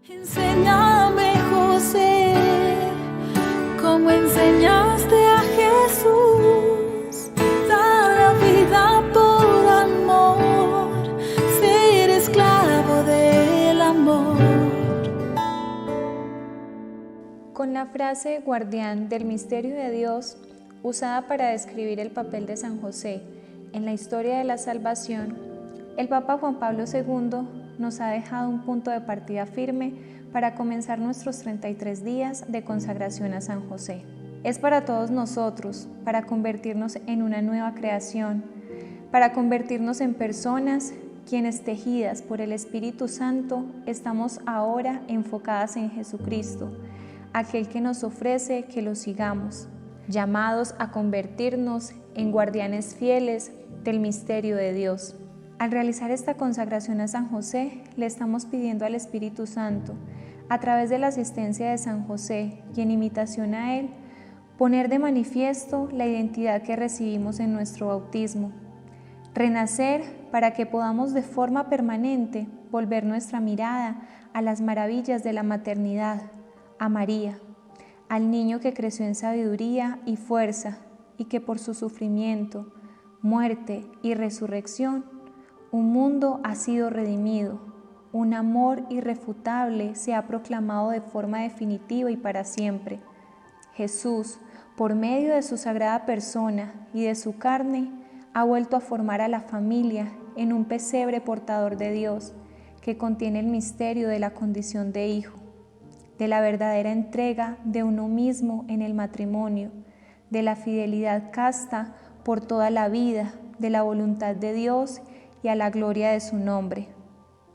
Enséñame, José, cómo enseñaste a Jesús, dar la vida por amor, ser esclavo del amor. Con la frase guardián del misterio de Dios, usada para describir el papel de San José en la historia de la salvación, el Papa Juan Pablo II nos ha dejado un punto de partida firme para comenzar nuestros 33 días de consagración a San José. Es para todos nosotros, para convertirnos en una nueva creación, para convertirnos en personas quienes, tejidas por el Espíritu Santo, estamos ahora enfocadas en Jesucristo, aquel que nos ofrece que lo sigamos, llamados a convertirnos en guardianes fieles del misterio de Dios. Al realizar esta consagración a San José, le estamos pidiendo al Espíritu Santo, a través de la asistencia de San José y en imitación a él, poner de manifiesto la identidad que recibimos en nuestro bautismo, renacer para que podamos de forma permanente volver nuestra mirada a las maravillas de la maternidad, a María, al niño que creció en sabiduría y fuerza y que por su sufrimiento, muerte y resurrección, un mundo ha sido redimido, un amor irrefutable se ha proclamado de forma definitiva y para siempre. Jesús, por medio de su sagrada persona y de su carne, ha vuelto a formar a la familia en un pesebre portador de Dios, que contiene el misterio de la condición de hijo, de la verdadera entrega de uno mismo en el matrimonio, de la fidelidad casta por toda la vida, de la voluntad de Dios y a la gloria de su nombre.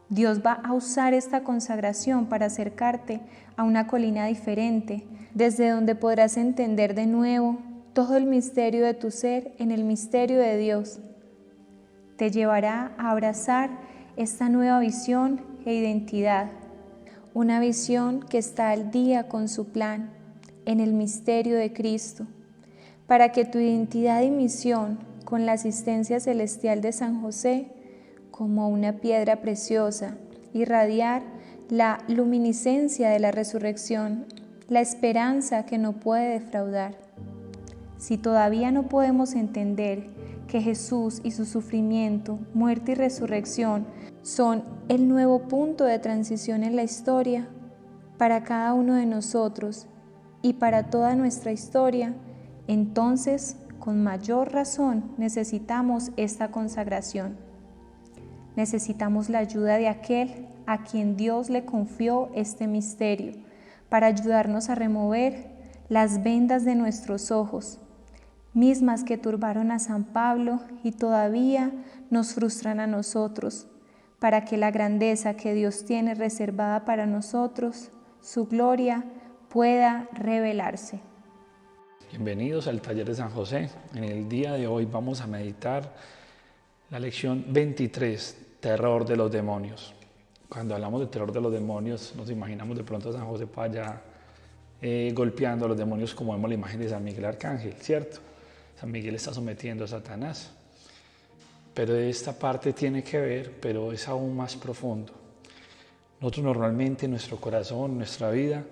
Dios va a usar esta consagración para acercarte a una colina diferente, desde donde podrás entender de nuevo todo el misterio de tu ser en el misterio de Dios. Te llevará a abrazar esta nueva visión e identidad, una visión que está al día con su plan, en el misterio de Cristo, para que tu identidad y misión, con la asistencia celestial de San José, como una piedra preciosa, irradiar la luminiscencia de la resurrección, la esperanza que no puede defraudar. Si todavía no podemos entender que Jesús y su sufrimiento, muerte y resurrección son el nuevo punto de transición en la historia, para cada uno de nosotros y para toda nuestra historia, entonces, con mayor razón, necesitamos esta consagración. Necesitamos la ayuda de aquel a quien Dios le confió este misterio, para ayudarnos a remover las vendas de nuestros ojos, mismas que turbaron a San Pablo y todavía nos frustran a nosotros, para que la grandeza que Dios tiene reservada para nosotros, su gloria, pueda revelarse. Bienvenidos al Taller de San José. En el día de hoy vamos a meditar la lección 23, terror de los demonios. Cuando hablamos de terror de los demonios, nos imaginamos de pronto a San José para allá golpeando a los demonios, como vemos la imagen de San Miguel Arcángel, ¿cierto? San Miguel está sometiendo a Satanás. Pero esta parte tiene que ver, pero es aún más profundo. Nosotros normalmente en nuestro corazón, en nuestra vida,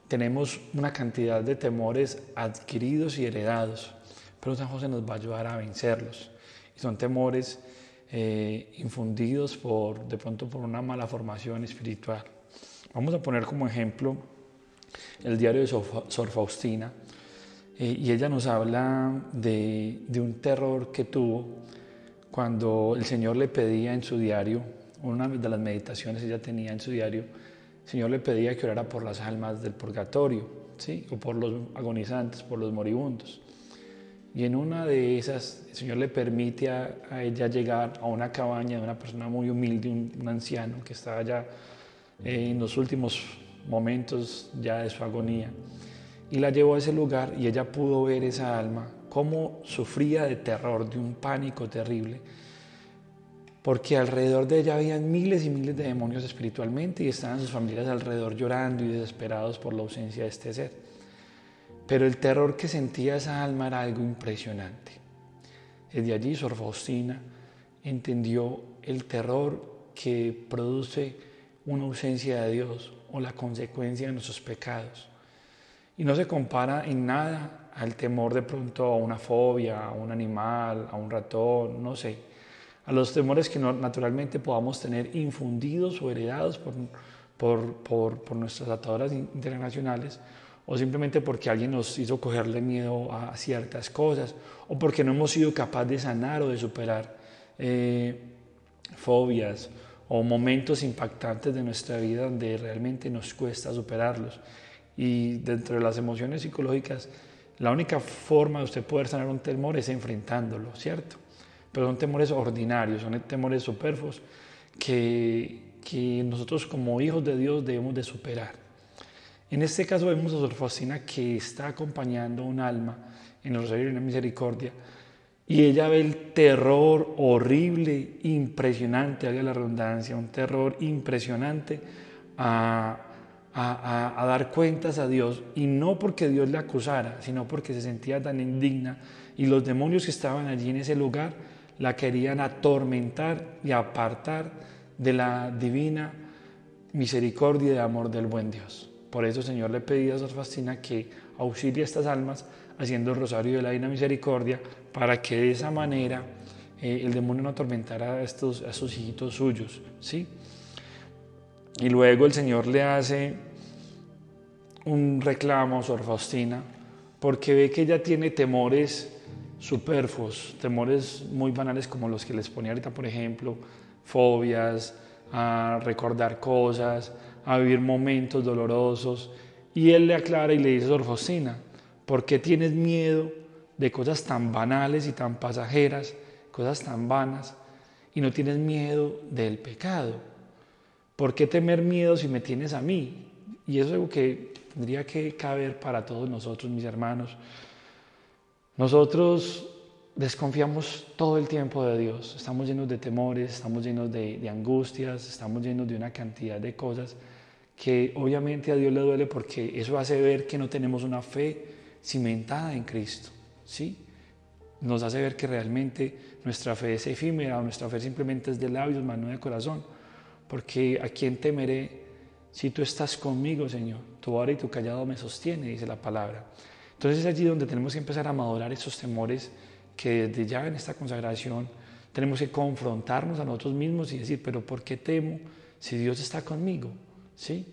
tenemos una cantidad de temores adquiridos y heredados, pero San José nos va a ayudar a vencerlos. Y son temores infundidos de pronto por una mala formación espiritual. Vamos a poner como ejemplo el diario de Sor Faustina, y ella nos habla de un terror que tuvo cuando el Señor le pedía en su diario, una de las meditaciones ella tenía en su diario, el Señor le pedía que orara por las almas del purgatorio, ¿sí? O por los agonizantes, por los moribundos. Y en una de esas, el Señor le permite a ella llegar a una cabaña de una persona muy humilde, un anciano que estaba ya en los últimos momentos ya de su agonía. Y la llevó a ese lugar y ella pudo ver esa alma, cómo sufría de terror, de un pánico terrible, porque alrededor de ella había miles y miles de demonios espiritualmente y estaban sus familias alrededor llorando y desesperados por la ausencia de este ser. Pero el terror que sentía esa alma era algo impresionante. Desde allí Sor Faustina entendió el terror que produce una ausencia de Dios, o la consecuencia de nuestros pecados. Y no se compara en nada al temor de pronto a una fobia, a un animal, a un ratón, no sé, a los temores que naturalmente podamos tener infundidos o heredados por nuestras ataduras internacionales, o simplemente porque alguien nos hizo cogerle miedo a ciertas cosas, o porque no hemos sido capaces de sanar o de superar fobias o momentos impactantes de nuestra vida donde realmente nos cuesta superarlos. Y dentro de las emociones psicológicas, la única forma de usted poder sanar un temor es enfrentándolo, ¿cierto? Pero son temores ordinarios, son temores superfluos que nosotros como hijos de Dios debemos de superar. En este caso vemos a Sor Faustina que está acompañando a un alma en el Rosario de la Misericordia y ella ve el terror horrible, impresionante, haga la redundancia, un terror impresionante a dar cuentas a Dios, y no porque Dios le acusara, sino porque se sentía tan indigna y los demonios que estaban allí en ese lugar la querían atormentar y apartar de la divina misericordia y amor del buen Dios. Por eso el Señor le pedía a Sor Faustina que auxilie a estas almas haciendo el Rosario de la Divina Misericordia para que de esa manera el demonio no atormentara a estos hijitos suyos, ¿sí? Y luego el Señor le hace un reclamo a Sor Faustina porque ve que ella tiene temores superfluos, temores muy banales como los que les ponía ahorita, por ejemplo, fobias, a recordar cosas, a vivir momentos dolorosos. Y él le aclara y le dice: Sor Faustina, ¿por qué tienes miedo de cosas tan banales y tan pasajeras, cosas tan vanas, y no tienes miedo del pecado? ¿Por qué temer miedo si me tienes a mí? Y eso es algo que tendría que caber para todos nosotros, mis hermanos. Nosotros desconfiamos todo el tiempo de Dios, estamos llenos de temores, estamos llenos de angustias, estamos llenos de una cantidad de cosas que obviamente a Dios le duele, porque eso hace ver que no tenemos una fe cimentada en Cristo, ¿sí? Nos hace ver que realmente nuestra fe es efímera, o nuestra fe simplemente es de labios, mas no de corazón. Porque ¿a quién temeré si tú estás conmigo, Señor? Tu vara y tu callado me sostiene, dice la palabra. Entonces es allí donde tenemos que empezar a madurar esos temores, que desde ya en esta consagración tenemos que confrontarnos a nosotros mismos y decir: pero ¿por qué temo si Dios está conmigo? ¿Sí?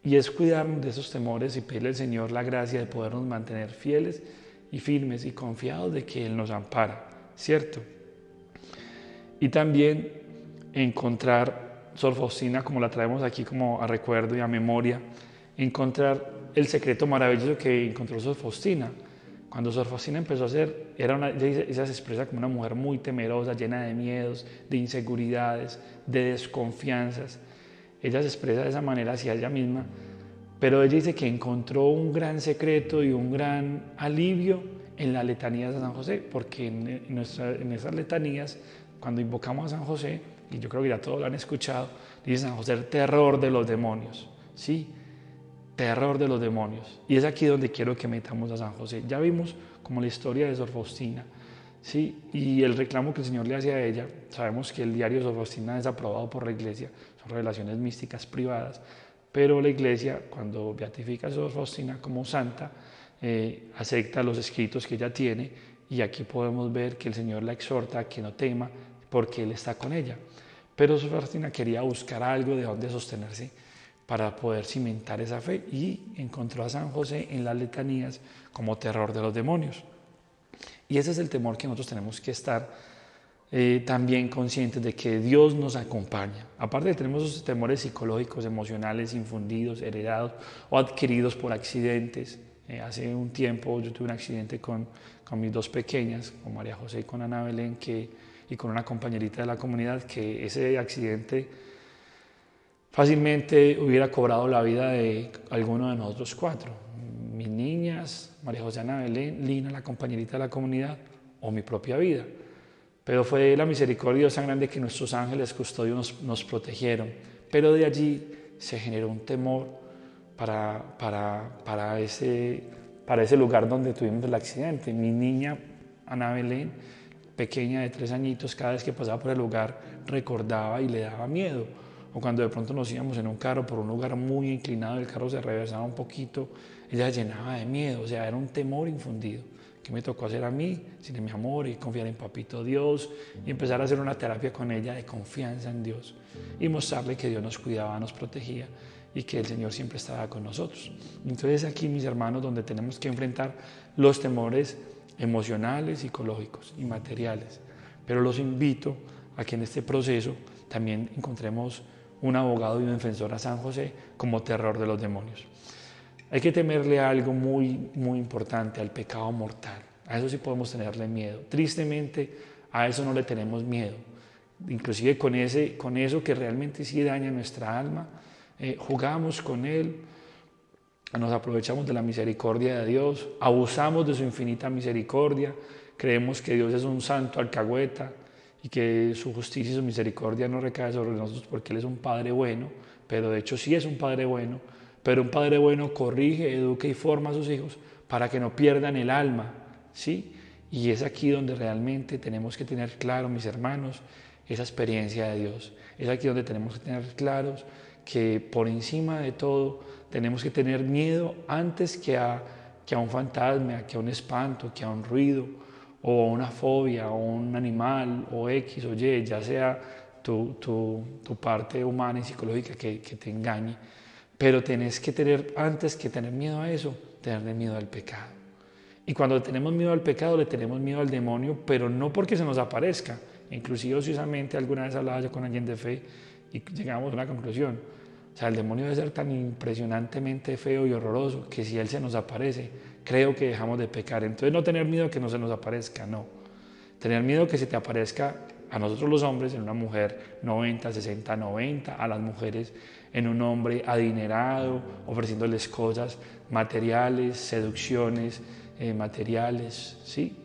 Y es cuidarnos de esos temores y pedirle al Señor la gracia de podernos mantener fieles y firmes y confiados de que Él nos ampara, ¿cierto? Y también encontrar Sor Faustina, como la traemos aquí como a recuerdo y a memoria, encontrar el secreto maravilloso que encontró Sor Faustina. Cuando Sor Faustina empezó a hacer, ella se expresa como una mujer muy temerosa, llena de miedos, de inseguridades, de desconfianzas. Ella se expresa de esa manera hacia ella misma, pero ella dice que encontró un gran secreto y un gran alivio en la letanía de San José, porque en esas letanías, cuando invocamos a San José, y yo creo que ya todos lo han escuchado, dice San José: el terror de los demonios, ¿sí? Terror de los demonios. Y es aquí donde quiero que metamos a San José. Ya vimos como la historia de Sor Faustina, ¿sí? Y el reclamo que el Señor le hace a ella. Sabemos que el diario de Sor Faustina es aprobado por la Iglesia, son revelaciones místicas privadas, pero la Iglesia, cuando beatifica a Sor Faustina como santa, acepta los escritos que ella tiene, y aquí podemos ver que el Señor la exhorta a que no tema, porque Él está con ella. Pero Sor Faustina quería buscar algo de donde sostenerse para poder cimentar esa fe, y encontró a San José en las letanías como terror de los demonios. Y ese es el temor que nosotros tenemos que estar también conscientes de, que Dios nos acompaña. Aparte de que tenemos esos temores psicológicos, emocionales, infundidos, heredados o adquiridos por accidentes. Hace un tiempo yo tuve un accidente con mis dos pequeñas, con María José y con Ana Belén, y con una compañerita de la comunidad, que ese accidente fácilmente hubiera cobrado la vida de alguno de nosotros cuatro: mis niñas, María José, Ana Belén, Lina, la compañerita de la comunidad, o mi propia vida. Pero fue la misericordia de Dios tan grande que nuestros ángeles custodios nos protegieron. Pero de allí se generó un temor para ese lugar donde tuvimos el accidente. Mi niña, Ana Belén, pequeña de 3 añitos, cada vez que pasaba por el lugar recordaba y le daba miedo, o cuando de pronto nos íbamos en un carro por un lugar muy inclinado, el carro se reversaba un poquito, ella se llenaba de miedo, o sea, era un temor infundido. ¿Qué me tocó hacer a mí? Sin mi amor y confiar en Papito Dios y empezar a hacer una terapia con ella de confianza en Dios y mostrarle que Dios nos cuidaba, nos protegía y que el Señor siempre estaba con nosotros. Entonces aquí, mis hermanos, donde tenemos que enfrentar los temores emocionales, psicológicos y materiales. Pero los invito a que en este proceso también encontremos un abogado y un defensor a San José como terror de los demonios. Hay que temerle a algo muy, muy importante, al pecado mortal. A eso sí podemos tenerle miedo. Tristemente, a eso no le tenemos miedo. Inclusive con eso que realmente sí daña nuestra alma, jugamos con él, nos aprovechamos de la misericordia de Dios, abusamos de su infinita misericordia, creemos que Dios es un santo alcahueta y que su justicia y su misericordia no recae sobre nosotros porque Él es un Padre bueno, pero de hecho sí es un Padre bueno, pero un Padre bueno corrige, educa y forma a sus hijos para que no pierdan el alma, ¿sí? Y es aquí donde realmente tenemos que tener claro, mis hermanos, esa experiencia de Dios. Es aquí donde tenemos que tener claros que por encima de todo tenemos que tener miedo antes que a un fantasma, que a un espanto, que a un ruido, o a una fobia, o un animal, o X o Y, ya sea tu parte humana y psicológica que te engañe. Pero tenés que tener, antes que tener miedo a eso, tenerle miedo al pecado. Y cuando tenemos miedo al pecado, le tenemos miedo al demonio, pero no porque se nos aparezca. Inclusive, ociosamente, alguna vez hablaba yo con alguien de fe y llegamos a una conclusión. O sea, el demonio debe ser tan impresionantemente feo y horroroso que si él se nos aparece, creo que dejamos de pecar. Entonces, no tener miedo a que no se nos aparezca, no. Tener miedo a que se te aparezca a nosotros los hombres en una mujer 90, 60, 90, a las mujeres en un hombre adinerado, ofreciéndoles cosas materiales, seducciones materiales, ¿sí?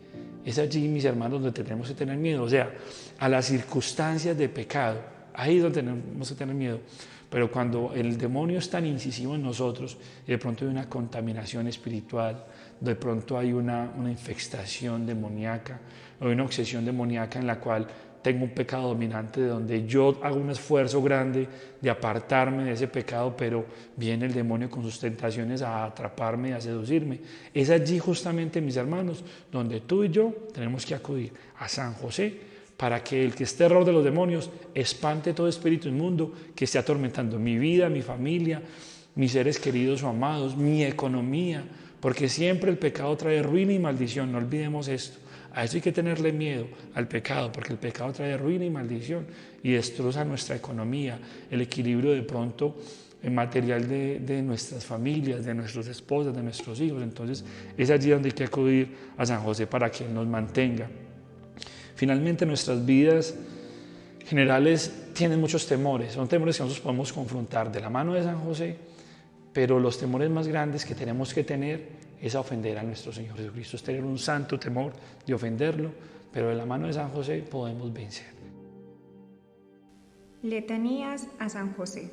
Es allí, mis hermanos, donde tenemos que tener miedo, o sea, a las circunstancias de pecado, ahí es donde tenemos que tener miedo. Pero cuando el demonio es tan incisivo en nosotros, y de pronto hay una contaminación espiritual, de pronto hay una infestación demoníaca, o una obsesión demoníaca en la cual tengo un pecado dominante, de donde yo hago un esfuerzo grande de apartarme de ese pecado, pero viene el demonio con sus tentaciones a atraparme y a seducirme. Es allí justamente, mis hermanos, donde tú y yo tenemos que acudir a San José, para que el que es terror de los demonios espante todo espíritu inmundo que esté atormentando mi vida, mi familia, mis seres queridos o amados, mi economía, porque siempre el pecado trae ruina y maldición, no olvidemos esto. A eso hay que tenerle miedo, al pecado, porque el pecado trae ruina y maldición y destroza nuestra economía, el equilibrio de pronto material de nuestras familias, de nuestras esposas, de nuestros hijos. Entonces es allí donde hay que acudir a San José para que nos mantenga. Finalmente, nuestras vidas generales tienen muchos temores, son temores que nosotros podemos confrontar de la mano de San José, pero los temores más grandes que tenemos que tener es a ofender a nuestro Señor Jesucristo, es tener un santo temor de ofenderlo, pero de la mano de San José podemos vencer. Letanías a San José.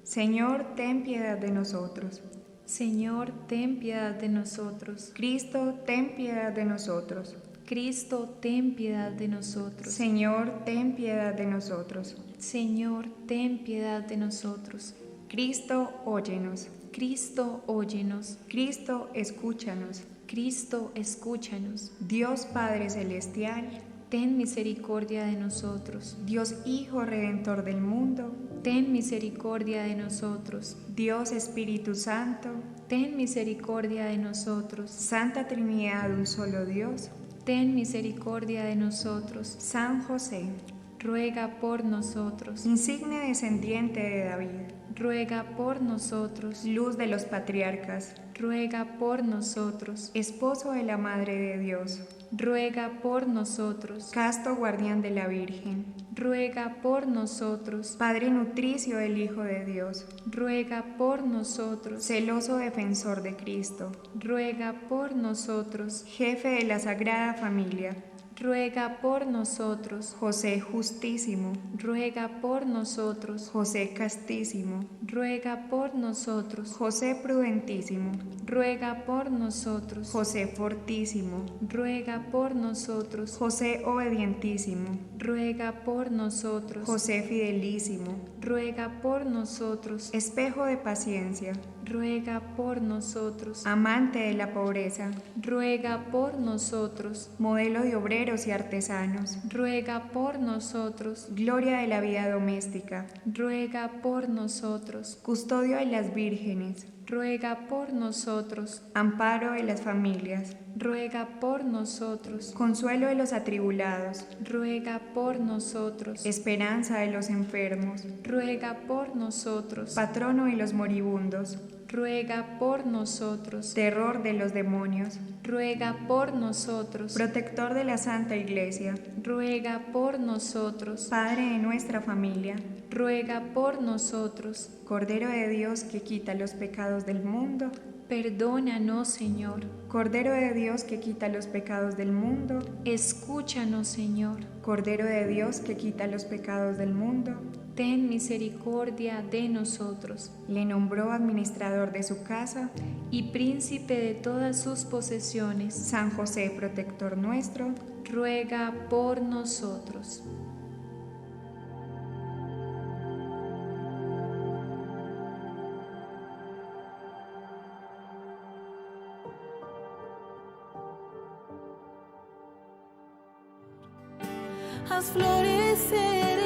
Señor, ten piedad de nosotros. Señor, ten piedad de nosotros. Cristo, ten piedad de nosotros. Cristo, ten piedad de nosotros. Señor, ten piedad de nosotros. Señor, ten piedad de nosotros. Cristo, óyenos. Cristo, óyenos. Cristo, escúchanos. Cristo, escúchanos. Dios Padre Celestial, ten misericordia de nosotros. Dios Hijo Redentor del mundo, ten misericordia de nosotros. Dios Espíritu Santo, ten misericordia de nosotros. Santa Trinidad, un solo Dios, ten misericordia de nosotros. San José, ruega por nosotros. insigne descendiente de David, ruega por nosotros. luz de los patriarcas, ruega por nosotros. esposo de la Madre de Dios, ruega por nosotros. casto guardián de la Virgen, ruega por nosotros. Padre nutricio del Hijo de Dios, ruega por nosotros. celoso defensor de Cristo, ruega por nosotros. jefe de la Sagrada Familia, ruega por nosotros. José justísimo, Ruega por nosotros. José castísimo, Ruega por nosotros. José prudentísimo, Ruega por nosotros. José fortísimo, Ruega por nosotros. José obedientísimo, Ruega por nosotros. José fidelísimo, Ruega por nosotros. espejo de paciencia, Ruega por nosotros. amante de la pobreza, Ruega por nosotros. modelo de obreros y artesanos, Ruega por nosotros. gloria de la vida doméstica, Ruega por nosotros. custodio de las vírgenes, Ruega por nosotros. amparo de las familias, Ruega por nosotros. consuelo de los atribulados, Ruega por nosotros. esperanza de los enfermos, Ruega por nosotros. patrono de los moribundos, Ruega por nosotros. terror de los demonios, Ruega por nosotros. protector de la Santa Iglesia, Ruega por nosotros. Padre de nuestra familia, Ruega por nosotros. Cordero de Dios que quita los pecados del mundo, Perdónanos, Señor. Cordero de Dios que quita los pecados del mundo, Escúchanos, Señor. Cordero de Dios que quita los pecados del mundo, Ten misericordia de nosotros. le nombró administrador de su casa, Y príncipe de todas sus posesiones. San José, protector nuestro, Ruega por nosotros. Haz florecer